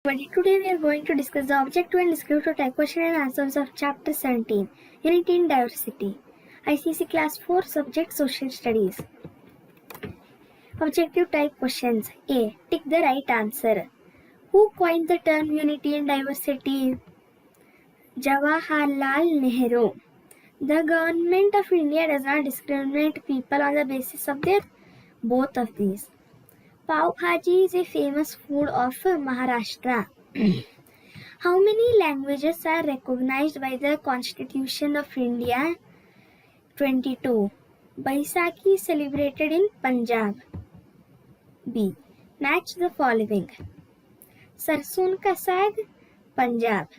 Today we are going to discuss the objective and descriptive type question and answers of chapter 17, Unity in Diversity, ICSE Class 4, Subject Social Studies. Objective type questions. A. Tick the right answer. Who coined the term unity and diversity? Jawaharlal Nehru. The government of India does not discriminate people on the basis of their both of these. Pav Bhaji is a famous food of Maharashtra. How many languages are recognized by the Constitution of India? 22. Baisakhi is celebrated in Punjab. B. Match the following. Sarson ka saag, Punjab.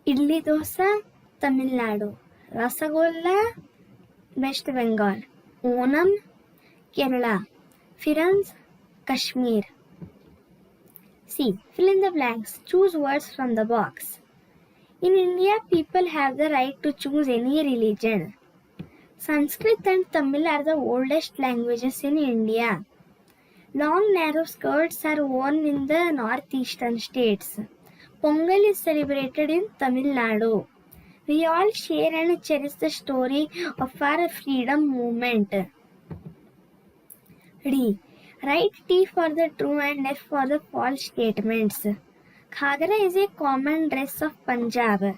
Idli dosa, Tamil Nadu. Rasagolla, West Bengal. Onam, Kerala. Firans, Kashmir. C. Fill in the blanks. Choose words from the box. In India, people have the right to choose any religion. Sanskrit and Tamil are the oldest languages in India. Long narrow skirts are worn in the northeastern states. Pongal is celebrated in Tamil Nadu. We all share and cherish the story of our freedom movement. D. Write T for the true and F for the false statements. Ghagra is a common dress of Punjab.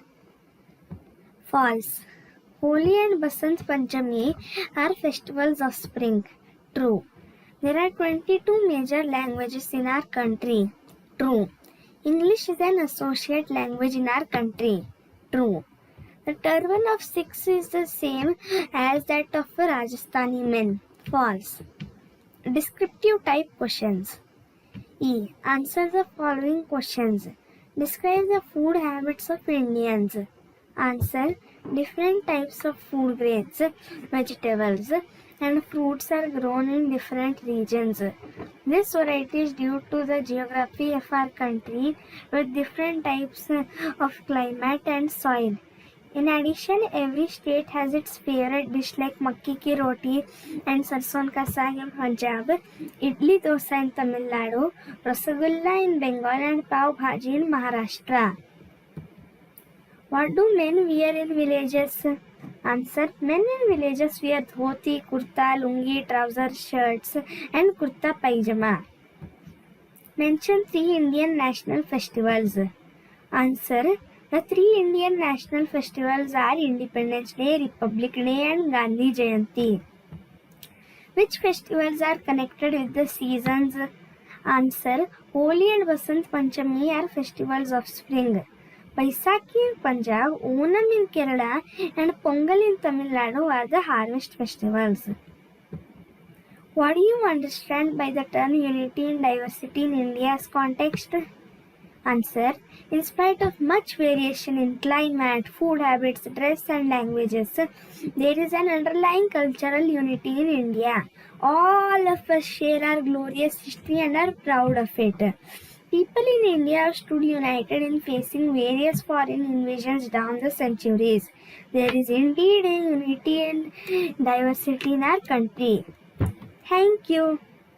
False. Holi and Basant Panchami are festivals of spring. True. There are 22 major languages in our country. True. English is an associate language in our country. True. The turban of Sikhs is the same as that of Rajasthani men. False. Descriptive type questions. E. Answer the following questions. Describe the food habits of Indians. Answer. Different types of food grains, vegetables, and fruits are grown in different regions. This variety is due to the geography of our country with different types of climate and soil. In addition, every state has its favorite dish like makki ki roti and sarson ka saag in Punjab, idli dosa in Tamil Nadu, rasagulla in Bengal and pav bhaji in Maharashtra. What do men wear in villages? Answer. Men in villages wear dhoti, kurta, lungi, trousers, shirts and kurta pajama. Mention 3 Indian national festivals. Answer. The 3 Indian national festivals are Independence Day, Republic Day and Gandhi Jayanti. Which festivals are connected with the seasons? Answer. Holi and Basant Panchami are festivals of spring. Baisakhi in Punjab, Onam in Kerala and Pongal in Tamil Nadu are the harvest festivals. What do you understand by the term unity and diversity in India's context? Answer. In spite of much variation in climate, food habits, dress and languages, there is an underlying cultural unity in India. All of us share our glorious history and are proud of it. People in India have stood united in facing various foreign invasions down the centuries. There is indeed a unity and diversity in our country. Thank you.